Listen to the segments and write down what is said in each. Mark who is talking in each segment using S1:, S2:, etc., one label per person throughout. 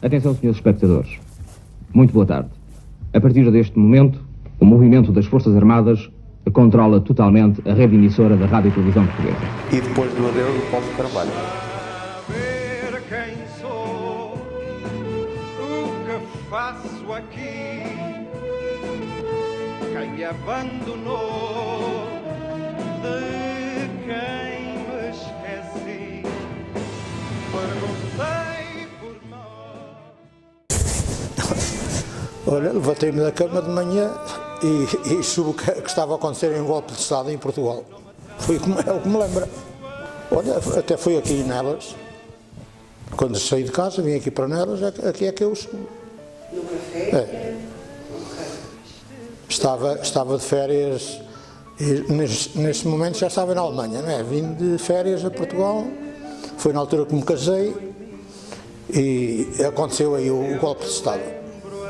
S1: Atenção, senhores espectadores. Muito boa tarde. A partir deste momento, o movimento das Forças Armadas controla totalmente a rede emissora da Rádio e Televisão Portuguesa.
S2: E depois do adeus, o Paulo Carvalho.
S3: Saber quem sou, o que faço aqui, quem me abandonou, de quem me esqueci, perguntei por nós.
S4: Olha, levantei-me da cama de manhã e soube que estava a acontecer um golpe de Estado em Portugal. Foi é o que me lembra. Olha, até fui aqui nelas. Quando saí de casa, vim aqui para nelas, aqui é que eu subo.
S5: No café?
S4: É. Estava de férias e neste momento já estava na Alemanha, não é? Vim de férias a Portugal, foi na altura que me casei e aconteceu aí o golpe de Estado.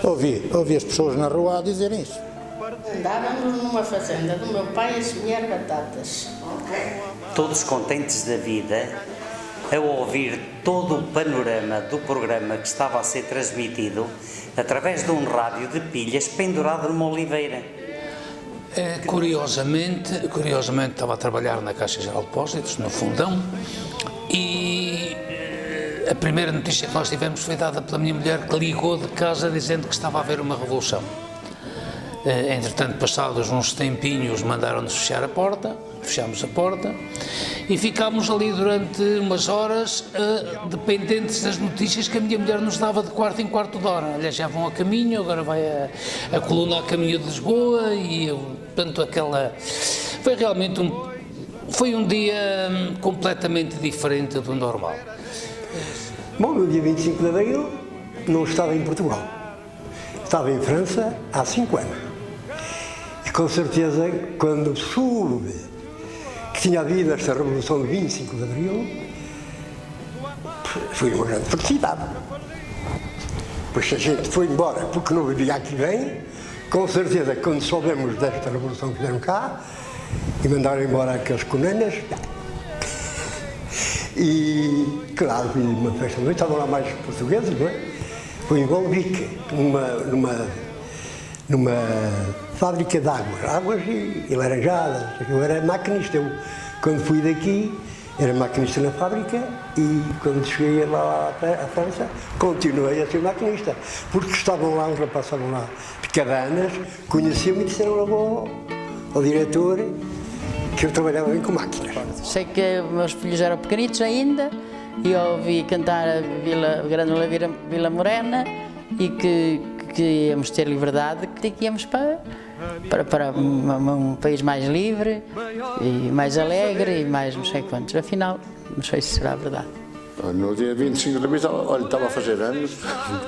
S4: Ouvi as pessoas na rua a dizerem isso.
S5: Andávamos numa fazenda do meu pai a semear batatas.
S6: Todos contentes da vida, ao ouvir todo o panorama do programa que estava a ser transmitido através de um rádio de pilhas pendurado numa oliveira.
S7: Curiosamente estava a trabalhar na Caixa Geral de Depósitos, no Fundão, e a primeira notícia que nós tivemos foi dada pela minha mulher, que ligou de casa dizendo que estava a haver uma revolução. Entretanto, passados uns tempinhos, mandaram-nos fechar a porta, fechámos a porta e ficámos ali durante umas horas dependentes das notícias que a minha mulher nos dava de quarto em quarto de hora. Olha, já vão a caminho, agora vai a coluna a caminho de Lisboa e, portanto, foi realmente um dia completamente diferente do normal.
S8: Bom, no dia 25 de abril não estava em Portugal, estava em França há 5 anos. E com certeza, quando soube que tinha havido esta Revolução de 25 de abril, foi uma grande felicidade. Pois a gente foi embora porque não vivia aqui bem, com certeza, quando soubemos desta Revolução que vieram cá e mandaram embora aqueles conanas. E, claro, fiz uma festa de noite, estavam lá mais portugueses, não é? Foi em Golvic, numa fábrica de águas e laranjadas. Eu era maquinista. Eu, quando fui daqui, era maquinista na fábrica e, quando cheguei lá à França, continuei a ser maquinista. Porque estavam lá, os rapazes estavam lá de cabanas, conheciam-me e disseram logo ao diretor que eu trabalhava bem com máquinas.
S5: Sei que meus filhos eram pequenitos ainda e eu ouvi cantar a Vila Morena e que íamos ter liberdade, que íamos para um país mais livre e mais alegre e mais não sei quantos. Afinal, não sei se será verdade.
S9: No dia 25 de abril, olha, estava a fazer anos,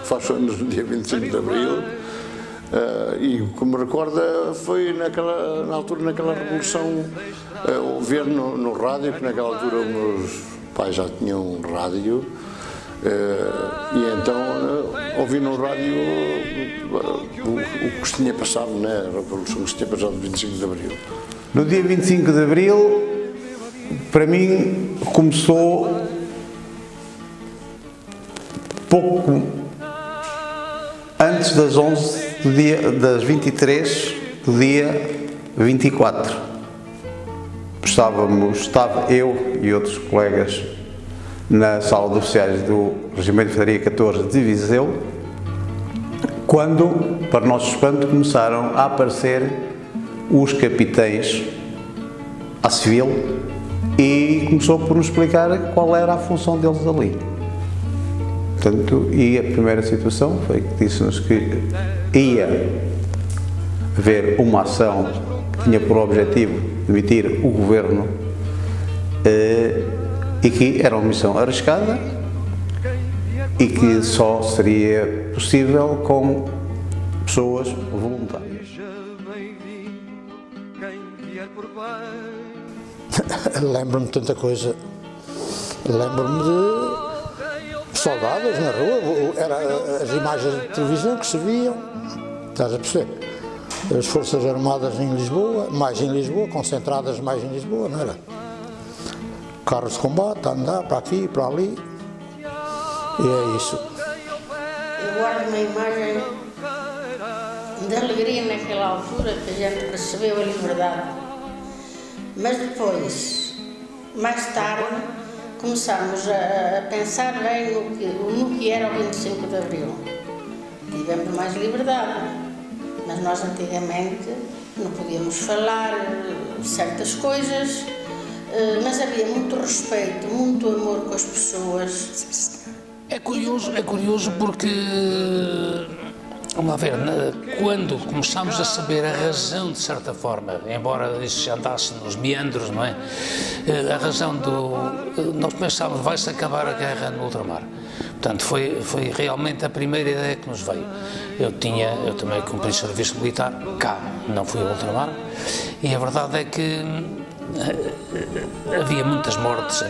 S9: faço anos no dia 25 de abril. E o que me recorda foi na altura naquela revolução, ouvir no rádio, que naquela altura os meus pais já tinham um rádio, e então ouvi no rádio o que se tinha passado, né, a revolução que se tinha passado no 25 de abril.
S2: No dia 25 de abril, para mim, começou pouco antes das 11 das 23 do dia 24. Estava eu e outros colegas na sala de oficiais do Regimento de Infantaria 14 de Viseu, quando, para nosso espanto, começaram a aparecer os capitães à civil e começou por nos explicar qual era a função deles ali. Portanto, e a primeira situação foi que disse-nos que ia haver uma ação que tinha por objetivo demitir o governo e que era uma missão arriscada e que só seria possível com pessoas voluntárias.
S4: Lembro-me de tanta coisa. Lembro-me de soldados na rua, era as imagens de televisão que se viam, estás a perceber? As Forças Armadas em Lisboa, concentradas mais em Lisboa, não era? Carros de combate, a andar para aqui, para ali, e é isso.
S5: guardo uma imagem de alegria naquela altura que a gente recebeu a liberdade. Mas depois, mais tarde, começámos a pensar bem no que era o 25 de Abril. Tivemos mais liberdade, mas nós antigamente não podíamos falar certas coisas, mas havia muito respeito, muito amor com as pessoas.
S7: É curioso porque, vamos lá ver, quando começámos a saber a razão, de certa forma, embora isso já andasse nos meandros, não é? A razão nós pensávamos, vai-se acabar a guerra no ultramar. Portanto, foi realmente a primeira ideia que nos veio. Eu também cumpri serviço militar cá, não fui ao ultramar, e a verdade é que havia muitas mortes,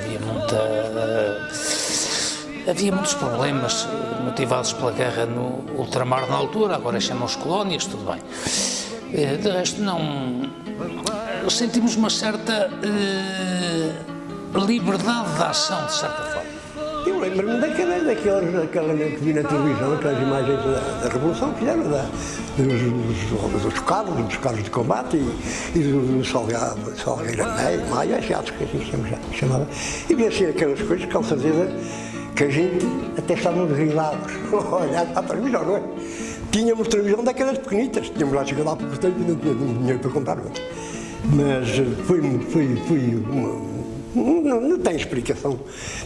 S7: havia muitos problemas motivados pela guerra no ultramar na altura, agora chamam-se colónias, tudo bem. De resto, não. Sentimos uma certa liberdade de ação, de certa forma.
S8: Eu lembro-me daquela que vi na televisão, aquelas imagens da Revolução que fizeram, dos carros de combate e do Salgueira Maia, acho que assim se chamava. E vi assim aquelas coisas, com certeza, que a gente até estávamos rilados a olhar para a televisão, não é? Tínhamos televisão daquelas pequenitas, tínhamos lá chegado lá por portanto e não tínhamos dinheiro para comprar outra. Mas não tem explicação.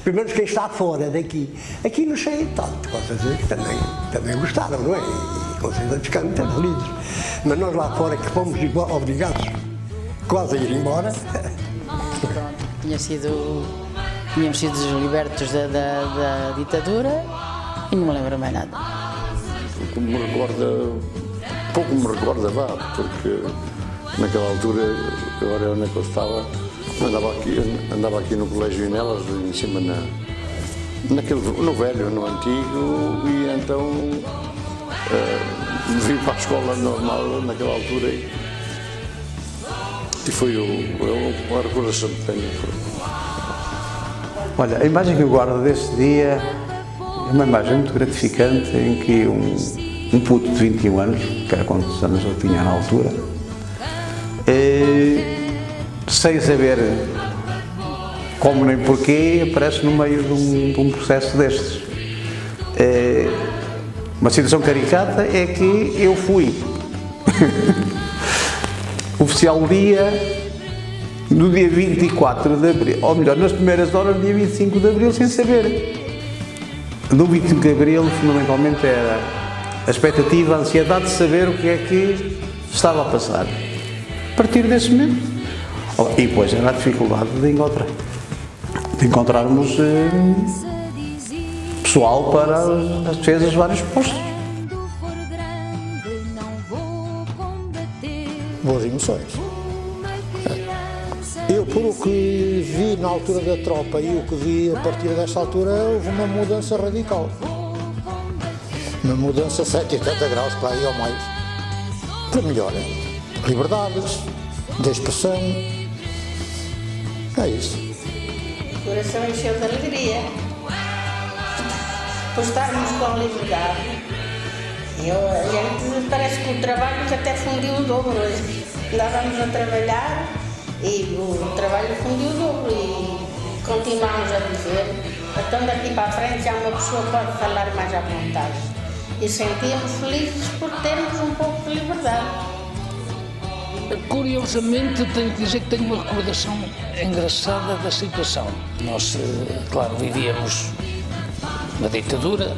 S8: Pelo menos quem está fora daqui. Aqui não sei tanto, com certeza que também gostaram, não é? E com certeza ficaram muito felizes. Mas nós lá fora que fomos obrigados quase a ir embora.
S5: Tínhamos sido libertos da ditadura e não me lembro mais nada.
S9: Pouco me recorda, porque naquela altura, agora onde é que eu estava, andava aqui no Colégio Inelas, em cima no velho, no antigo, e então vim para a escola normal naquela altura e foi uma recordação que tenho.
S2: Olha, a imagem que eu guardo desse dia é uma imagem muito gratificante em que um puto de 21 anos, que era quantos anos eu tinha na altura, sem saber como nem porquê, aparece no meio de um processo destes. Uma situação caricata é que eu fui oficial no dia 24 de Abril, ou melhor, nas primeiras horas do dia 25 de Abril, sem saber. No 25 de Abril, fundamentalmente, era a expectativa, a ansiedade de saber o que é que estava a passar. A partir desse momento, e depois era a dificuldade de encontrarmos pessoal para as defesas de vários postos.
S4: Boas emoções. Eu, por o que vi na altura da tropa e o que vi a partir desta altura, houve uma mudança radical. Uma mudança 180 graus para aí ou mais. Para melhor. Liberdades, de expressão. É isso.
S5: O coração encheu de alegria. Por estarmos com liberdade. A gente parece que o trabalho que até fundiu o dobro. Andávamos a trabalhar e o trabalho fundiu o dobro e continuamos a viver. Então daqui para a frente já uma pessoa pode falar mais à vontade. E sentíamos felizes por termos um pouco de liberdade.
S7: Curiosamente, tenho que dizer que tenho uma recordação engraçada da situação. Nós, claro, vivíamos uma ditadura,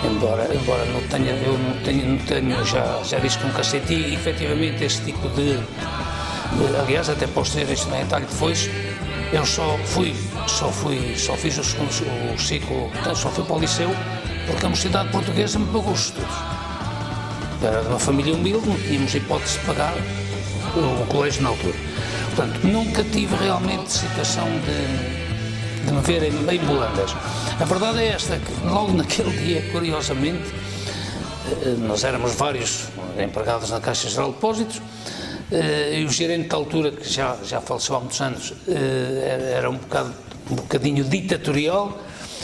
S7: embora não tenha, já disse com cacete, efetivamente esse tipo de aliás, até posso dizer isto em detalhe depois, eu só fiz o ciclo, portanto, só fui para o liceu porque a Universidade Portuguesa me pagou os estudos. Era de uma família humilde, não tínhamos hipótese de pagar o colégio na altura. Portanto, nunca tive realmente situação de me ver em bulandas. A verdade é esta, que logo naquele dia, curiosamente, nós éramos vários empregados na Caixa Geral de Depósitos, e o gerente da altura, que já faleceu há muitos anos, era um bocadinho ditatorial,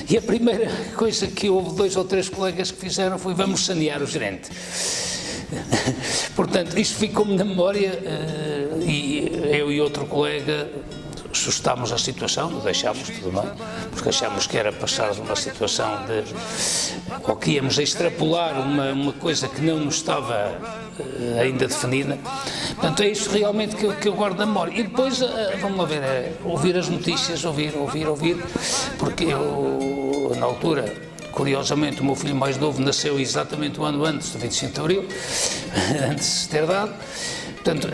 S7: E a primeira coisa que houve 2 ou 3 colegas que fizeram foi: vamos sanear o gerente. Portanto, isto ficou-me na memória, e eu e outro colega sustámos a situação, deixámos tudo bem, porque achámos que era passar uma situação ou que íamos a extrapolar uma coisa que não nos estava ainda definida. Portanto, é isto realmente que eu guardo na memória. E depois, vamos lá ver, ouvir as notícias, ouvir, porque eu, na altura, curiosamente, o meu filho mais novo nasceu exatamente um ano antes do 25 de Abril, antes de ter dado. Portanto,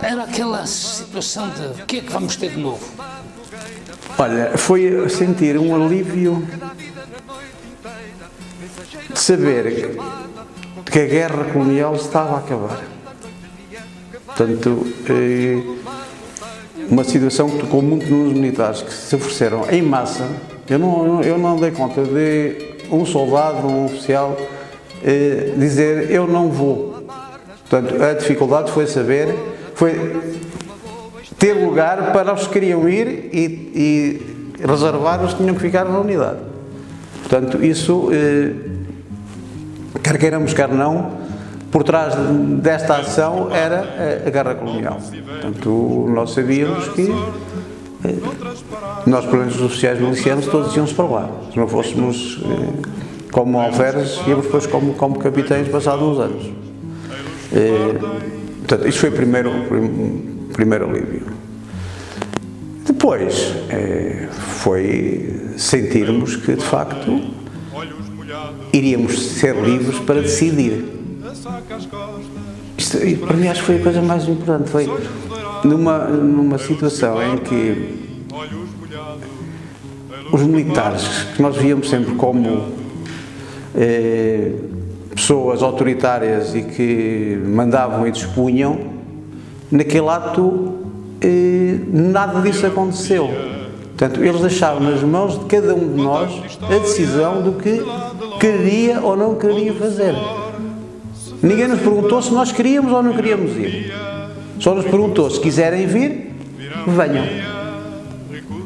S7: era aquela situação de: o que é que vamos ter de novo?
S2: Olha, foi sentir um alívio de saber que a guerra colonial estava a acabar. Portanto, uma situação que tocou muito nos militares, que se ofereceram em massa. Eu não dei conta de um soldado, um oficial, dizer: eu não vou. Portanto, a dificuldade foi ter lugar para os que queriam ir e reservar os que tinham que ficar na unidade. Portanto, isso, quer queiramos, quer não, por trás desta ação era a guerra colonial. Portanto, nós sabíamos que nós, pelo menos os oficiais milicianos, todos íamos para lá. Se não fôssemos como alferes, íamos depois como capitães passados uns anos. Portanto, isto foi o primeiro alívio. Depois foi sentirmos que, de facto, iríamos ser livres para decidir. Isto, para mim, acho que foi a coisa mais importante. Foi numa situação em que os militares, que nós víamos sempre como pessoas autoritárias e que mandavam e dispunham, naquele ato nada disso aconteceu. Portanto, eles deixaram nas mãos de cada um de nós a decisão do que queria ou não queria fazer. Ninguém nos perguntou se nós queríamos ou não queríamos ir. Só nos perguntou: se quiserem vir, venham.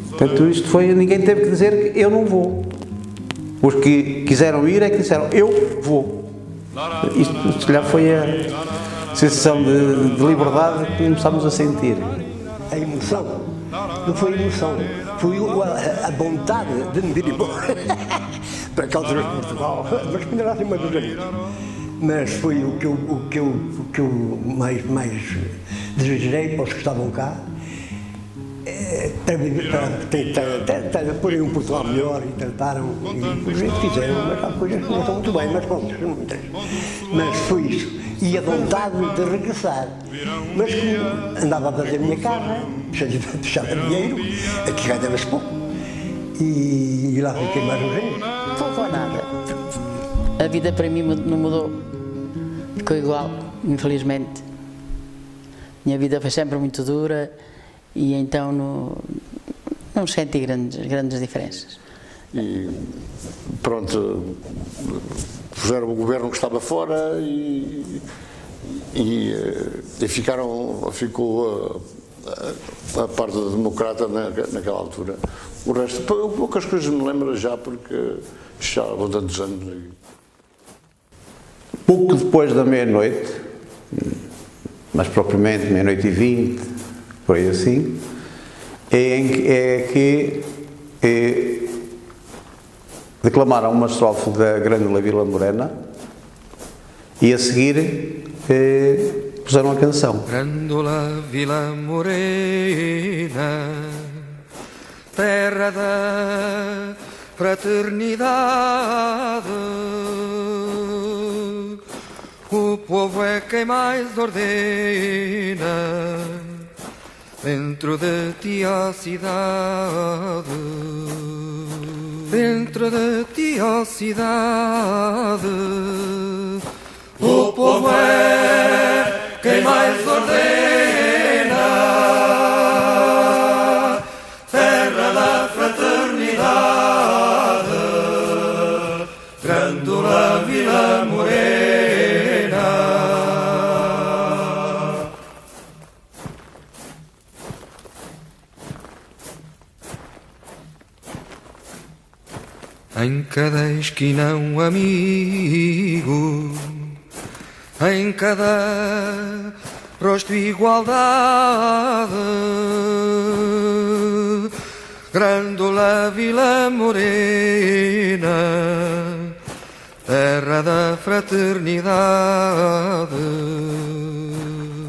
S2: Portanto, isto foi, ninguém teve que dizer que eu não vou. Os que quiseram ir é que disseram: eu vou. Isto, se calhar, foi a sensação de liberdade que começámos a sentir.
S8: A emoção, não foi emoção, foi a vontade de me ir embora para cá outra vez de Portugal, mas que ainda lá tem mais uns anos. Mas foi o que eu mais desejei para os que estavam cá, para porem um Portugal melhor, e trataram, e por jeito fizeram, mas há coisas que não estão muito bem, mas pronto, não me interessa. Mas foi isso. E a vontade de regressar. Mas como andava a fazer a minha casa, cheio de deixar dinheiro, aqui ganhava-se pouco. E lá fiquei mais uns anos.
S5: Não faltou nada. A vida para mim não mudou. Ficou igual, infelizmente. Minha vida foi sempre muito dura e então não senti grandes diferenças.
S9: E pronto, puseram o governo que estava fora e ficou a parte democrata naquela altura. O resto, poucas coisas me lembro já, porque já há tantos anos.
S2: Pouco depois da meia-noite, mais propriamente meia-noite e 20, por aí assim, é que declamaram uma estrofe da Grândola Vila Morena e a seguir puseram a canção.
S3: Grândola Vila Morena, terra da fraternidade, o povo é quem mais ordena, dentro de ti a cidade, dentro de ti a cidade, o povo é quem mais ordena, terra da fraternidade, Grândola Vila Morena. em cada esquina um amigo, em cada rosto igualdade. Grândola Vila Morena, terra da fraternidade,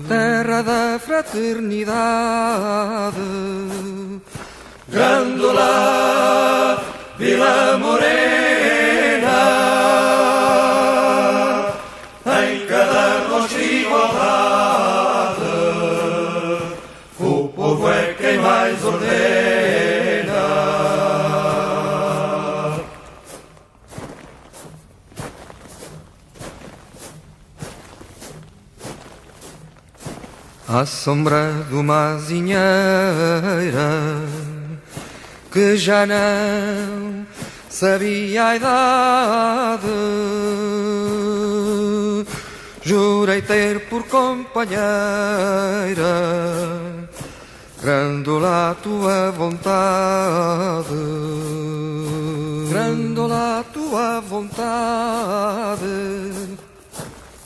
S3: terra da fraternidade. Grândola Vila Morena, em cada rosto igualdade, o povo é quem mais ordena. À sombra de uma azinheira que já não sabia a idade, jurei ter por companheira Grândola a tua vontade, Grândola a tua vontade.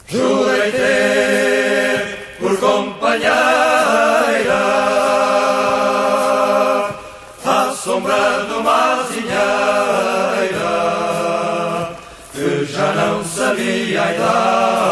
S3: Jurei ter por companheira à sombra de uma azinheira que já não sabia a idade.